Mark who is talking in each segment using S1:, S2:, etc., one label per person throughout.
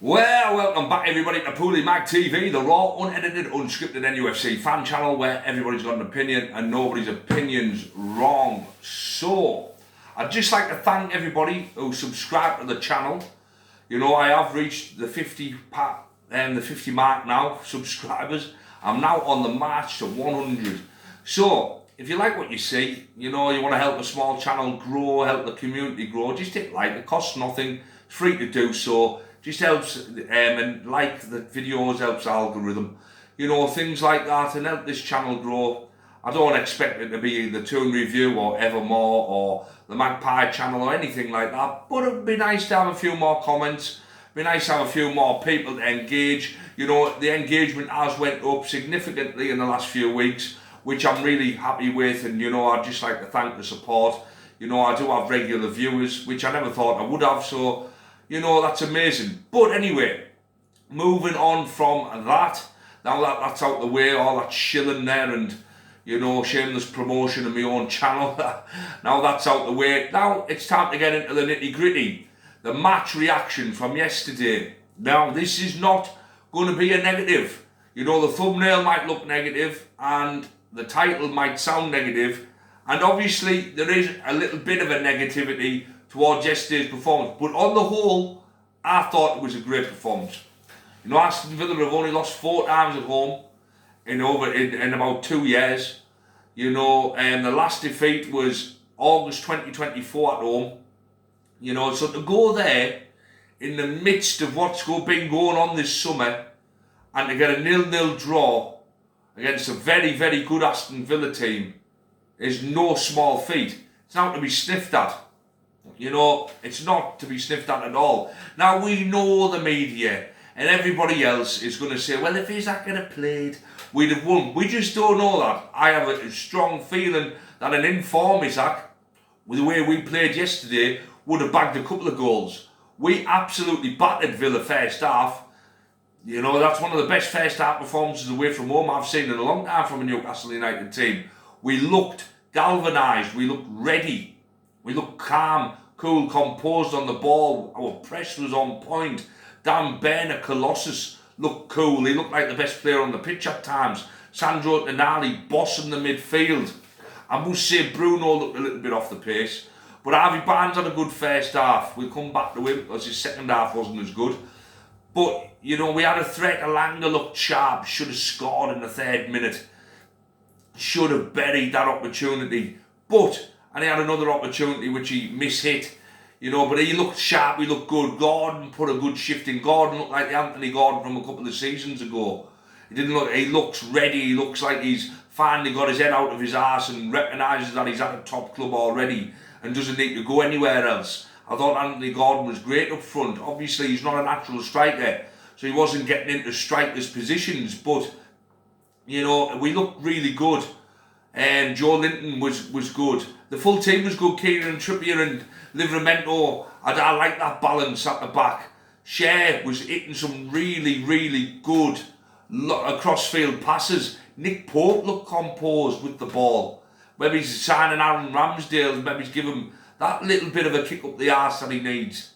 S1: Well, welcome back everybody to PoolieMagTV, the raw, unedited, unscripted NUFC fan channel where everybody's got an opinion and nobody's opinion's wrong. So, I'd just like to thank everybody who subscribed to the channel. You know, I have reached the 50 mark now, subscribers. I'm now on the march to 100. So, if you like what you see, you know, you want to help a small channel grow, help the community grow, just hit like. It costs nothing, it's free to do so. Just helps, and like the videos helps the algorithm, you know, things like that, and help this channel grow. I don't expect it to be the Toon Review or Evermore or the Magpie channel or anything like that, but it'd be nice to have a few more comments, be nice to have a few more people to engage. You know, the engagement has went up significantly in the last few weeks, which I'm really happy with, and you know, I'd just like to thank the support. You know, I do have regular viewers, which I never thought I would have, so you know, that's amazing. But anyway, moving on from that, now that that's out the way, all that shilling there and, you know, shameless promotion of my own channel, now that's out the way, now it's time to get into the nitty gritty. The match reaction from yesterday. Now, this is not going to be a negative. You know, the thumbnail might look negative and the title might sound negative, and obviously there is a little bit of a negativity towards yesterday's performance, but on the whole, I thought it was a great performance. You know, Aston Villa have only lost 4 times at home in about 2 years. You know, and the last defeat was August 2024 at home. You know, so to go there in the midst of what's been going on this summer and to get a 0-0 draw against a very, very good Aston Villa team is no small feat. It's not to be sniffed at. You know, it's not to be sniffed at all. Now, we know the media and everybody else is going to say, well, if Isak had played, we'd have won. We just don't know that. I have a strong feeling that an informed Isak, with the way we played yesterday, would have bagged a couple of goals. We absolutely battered Villa first half. You know, that's one of the best first half performances away from home I've seen in a long time from a Newcastle United team. We looked galvanised, we looked ready. We looked calm, cool, composed on the ball. Our press was on point. Dan Burn, a colossus, looked cool. He looked like the best player on the pitch at times. Sandro Tonali bossing the midfield. I must say Bruno looked a little bit off the pace. But Harvey Barnes had a good first half. We'll come back to him because his second half wasn't as good. But, you know, we had a threat. Alanga looked sharp. Should have scored in the 3rd minute. Should have buried that opportunity. And he had another opportunity which he mishit, you know, but he looked sharp, he looked good. Gordon put a good shift in. Gordon looked like the Anthony Gordon from a couple of seasons ago. He looks ready, he looks like he's finally got his head out of his arse and recognises that he's at a top club already and doesn't need to go anywhere else. I thought Anthony Gordon was great up front. Obviously, he's not a natural striker, so he wasn't getting into strikers' positions, but, you know, we looked really good. Joe Linton was good. The full team was good. Kieran Trippier and Livramento. I like that balance at the back. Cher was hitting some really, really good cross-field passes. Nick Pope looked composed with the ball. Maybe he's signing Aaron Ramsdale. Maybe he's given him that little bit of a kick up the arse that he needs.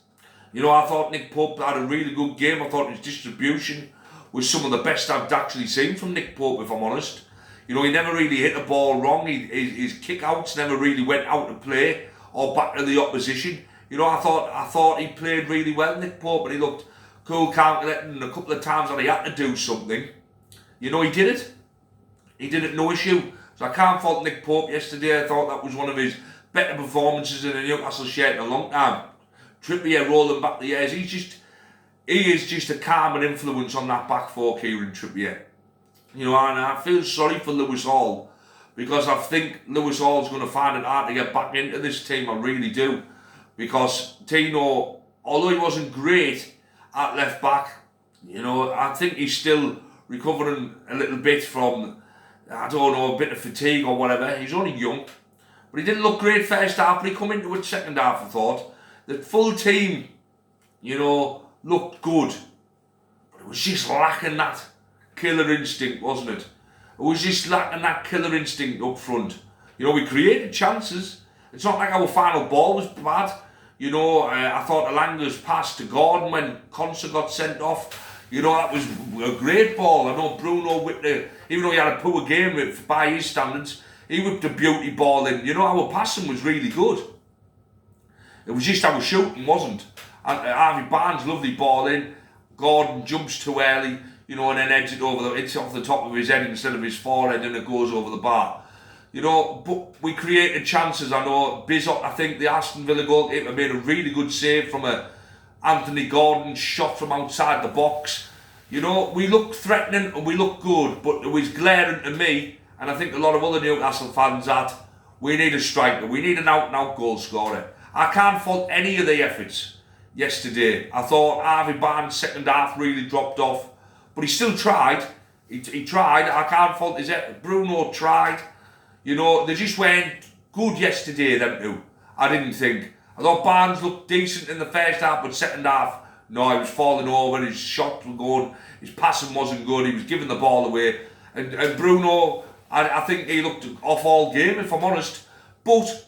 S1: You know, I thought Nick Pope had a really good game. I thought his distribution was some of the best I've actually seen from Nick Pope, if I'm honest. You know, he never really hit the ball wrong. His kick-outs never really went out to play or back to the opposition. You know, I thought he played really well, Nick Pope, but he looked cool, calculating. A couple of times that he had to do something, you know, he did it. He did it, no issue. So I can't fault Nick Pope yesterday. I thought that was one of his better performances in a Newcastle shirt in a long time. Trippier rolling back the years. He is just a calming influence on that back four, Kieran Trippier. You know, and I feel sorry for Lewis Hall because I think Lewis Hall's going to find it hard to get back into this team. I really do. Because Tino, although he wasn't great at left back, you know, I think he's still recovering a little bit from, I don't know, a bit of fatigue or whatever. He's only young. But he didn't look great first half, but he come into it second half, I thought. The full team, you know, looked good. But it was just lacking that killer instinct, wasn't it? It was just lacking that killer instinct up front. You know, we created chances. It's not like our final ball was bad. You know, I thought Alanga's pass to Gordon when Conser got sent off, you know, that was a great ball. I know Bruno whipped even though he had a poor game by his standards, he whipped a beauty ball in. You know, our passing was really good. It was just our shooting wasn't. And Harvey Barnes, lovely ball in. Gordon jumps too early, you know, and then heads it over it's off the top of his head instead of his forehead, and it goes over the bar. You know, but we created chances. I know Bizot, I think the Aston Villa goalkeeper made a really good save from a Anthony Gordon shot from outside the box. You know, we looked threatening and we looked good, but it was glaring to me, and I think a lot of other Newcastle fans, that we need a striker. We need an out-and-out goal scorer. I can't fault any of the efforts yesterday. I thought Harvey Barnes' second half really dropped off, but he still tried. He tried. I can't fault his effort. Bruno tried. You know, they just weren't good yesterday, them two. I didn't think. I thought Barnes looked decent in the first half, but second half, no, he was falling over, his shots were going, his passing wasn't good, he was giving the ball away. And Bruno, I think he looked off all game, if I'm honest. But,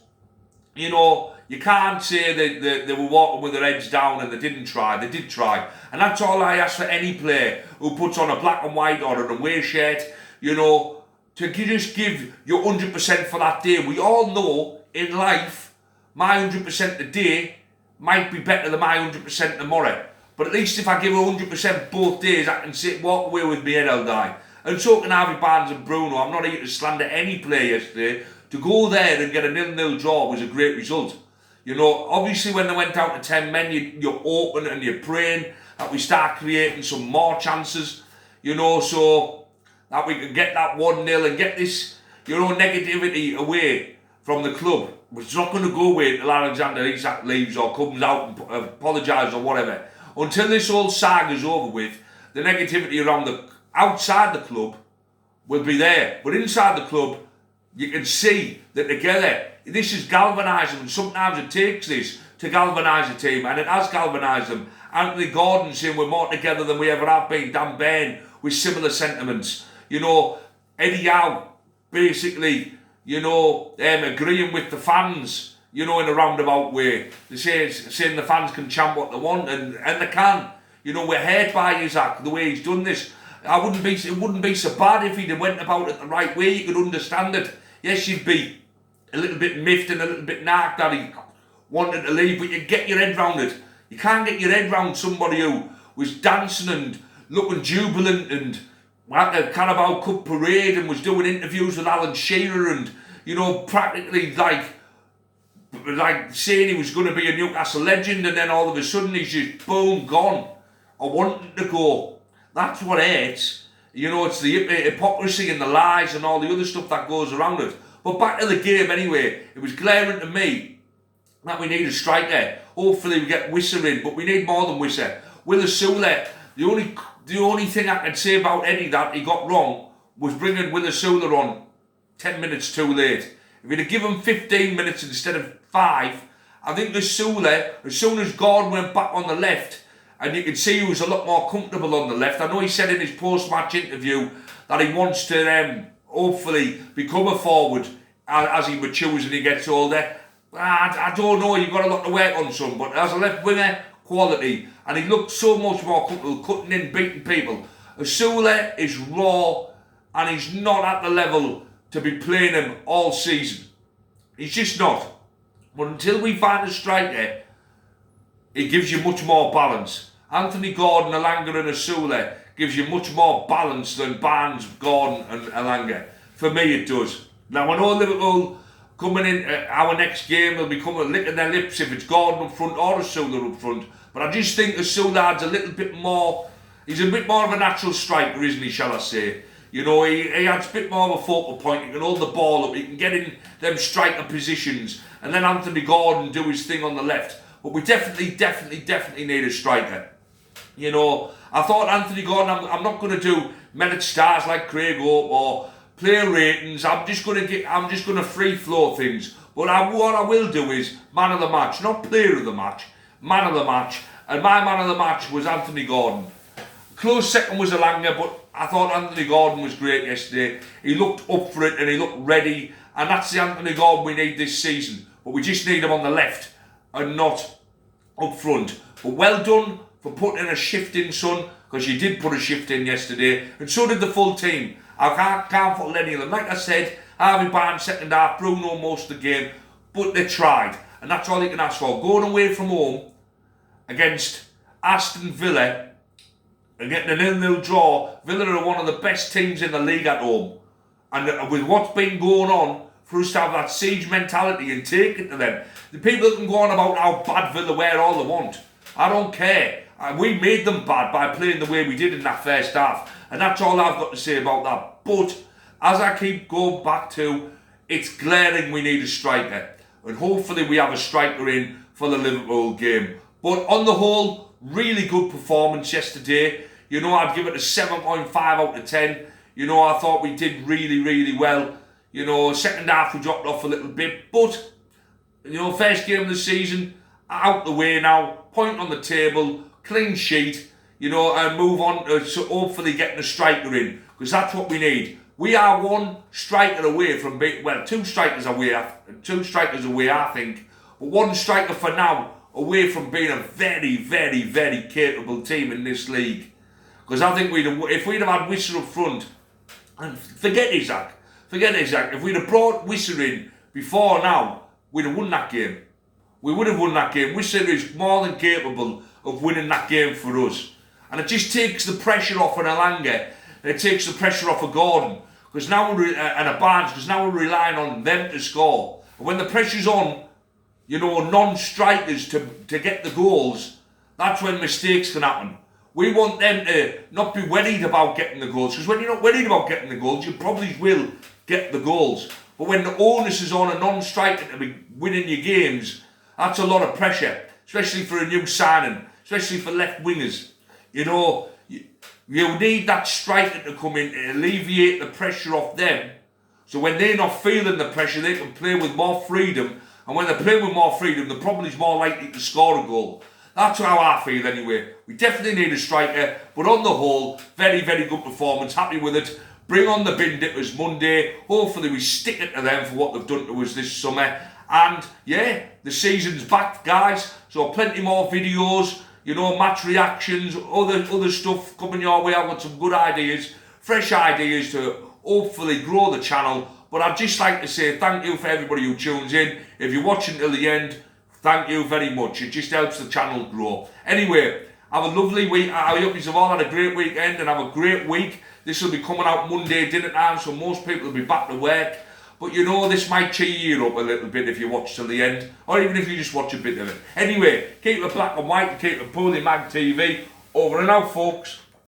S1: you know, you can't say that they were walking with their heads down and they didn't try. They did try. And that's all I ask for any player who puts on a black and white or an away shirt, you know, to just give your 100% for that day. We all know in life, my 100% today might be better than my 100% tomorrow. But at least if I give 100% both days, I can walk away with my head held high. And so can Harvey Barnes and Bruno. I'm not here to slander any player yesterday. To go there and get a 0-0 draw was a great result. You know, obviously when they went out to 10 men, you're open and you're praying that we start creating some more chances. You know, so that we can get that 1-0 and get this, you know, negativity away from the club. It's not going to go away until Alexander Isak leaves or comes out and apologises or whatever. Until this whole saga's over with, the negativity around outside the club will be there. But inside the club, you can see that together, this is galvanising, and sometimes it takes this to galvanise a team, and it has galvanised them. Anthony Gordon saying we're more together than we ever have been. Dan Bain with similar sentiments. You know, Eddie Howe basically, you know, agreeing with the fans, you know, in a roundabout way. They're saying the fans can chant what they want, and they can. You know, we're hurt by Isak, the way he's done this. It wouldn't be so bad if he'd went about it the right way. You could understand it. Yes, you'd be a little bit miffed and a little bit narked that he wanted to leave, but you get your head round it. You can't get your head round somebody who was dancing and looking jubilant and at the Carabao Cup parade and was doing interviews with Alan Shearer and, you know, practically like saying he was going to be a Newcastle legend, and then all of a sudden he's just boom, gone. I wanted to go. That's what hurts. You know, it's the hypocrisy and the lies and all the other stuff that goes around it. But back to the game anyway, it was glaring to me that we need a striker. Hopefully we get Wissa in, but we need more than Wissa. Willa Sula, the only thing I can say about Eddie that he got wrong was bringing Willa Sula on 10 minutes too late. If he'd have given him 15 minutes instead of 5, I think the Sula, as soon as Gordon went back on the left, and you could see he was a lot more comfortable on the left. I know he said in his post-match interview that he wants to hopefully become a forward as he matures and he gets older. I don't know, you've got a lot to work on, son, but as a left winger, quality, and he looked so much more comfortable cutting in, beating people. Asula is raw, and he's not at the level to be playing him all season. He's just not. But until we find a striker, it gives you much more balance. Anthony Gordon, Elanga and Asula gives you much more balance than Barnes, Gordon and Elanga. For me it does. Now I know Liverpool coming in, our next game, they'll be coming licking their lips if it's Gordon up front or Asula up front. But I just think Asula adds a little bit more, he's a bit more of a natural striker, isn't he, shall I say. You know, he adds a bit more of a focal point, he can hold the ball up, he can get in them striker positions, and then Anthony Gordon do his thing on the left. But we definitely need a striker. You know, I thought Anthony Gordon, I'm not going to do merit stars like Craig Hope or player ratings. I'm just going to free flow things. But what I will do is man of the match, not player of the match, man of the match. And my man of the match was Anthony Gordon. Close second was Elanga, but I thought Anthony Gordon was great yesterday. He looked up for it and he looked ready. And that's the Anthony Gordon we need this season. But we just need him on the left and not up front. But well done for putting in a shift in, son, because you did put a shift in yesterday, and so did the full team. I can't fault any of them. Like I said, Harvey Barnes second half, Bruno most of the game, but they tried, and that's all you can ask for. Going away from home against Aston Villa and getting a 0-0 draw. Villa are one of the best teams in the league at home, and with what's been going on, for us to have that siege mentality and take it to them. The people that can go on about how bad Villa were all they want. I don't care. We made them bad by playing the way we did in that first half. And that's all I've got to say about that. But, as I keep going back to, it's glaring we need a striker. And hopefully we have a striker in for the Liverpool game. But on the whole, really good performance yesterday. You know, I'd give it a 7.5 out of 10. You know, I thought we did really, really well. You know, second half we dropped off a little bit. But, you know, first game of the season, out the way now. Point on the table, clean sheet, you know, and move on to hopefully getting a striker in, because that's what we need. We are one striker away from being, well, two strikers away, I think, but one striker for now away from being a very, very, very capable team in this league. Because I think if we'd have had Wissa up front, and forget Isak, if we'd have brought Wissa in before now, we'd have won that game. We would have won that game. Wissa is more than capable of winning that game for us. And it just takes the pressure off an Elanga, and it takes the pressure off a Gordon, because now and a Barnes, because now we're relying on them to score. And when the pressure's on, you know, non-strikers to get the goals, that's when mistakes can happen. We want them to not be worried about getting the goals, because when you're not worried about getting the goals, you probably will get the goals. But when the onus is on a non-striker to be winning your games, that's a lot of pressure, especially for a new signing, especially for left wingers. You know, you need that striker to come in to alleviate the pressure off them. So when they're not feeling the pressure, they can play with more freedom. And when they play with more freedom, they're probably more likely to score a goal. That's how I feel anyway. We definitely need a striker, but on the whole, very, very good performance. Happy with it. Bring on the bin dippers Monday. Hopefully we stick it to them for what they've done to us this summer. And yeah, the season's back, guys. So plenty more videos, you know, match reactions, other stuff coming your way. I've got some good ideas, fresh ideas to hopefully grow the channel. But I'd just like to say thank you for everybody who tunes in. If you're watching till the end, thank you very much. It just helps the channel grow. Anyway, have a lovely week. I hope you've all had a great weekend and have a great week. This will be coming out Monday dinner time, so most people will be back to work. But you know, this might cheer you up a little bit if you watch till the end, or even if you just watch a bit of it. Anyway, keep it black and white and keep it PoolieMagTV. Over and out, folks.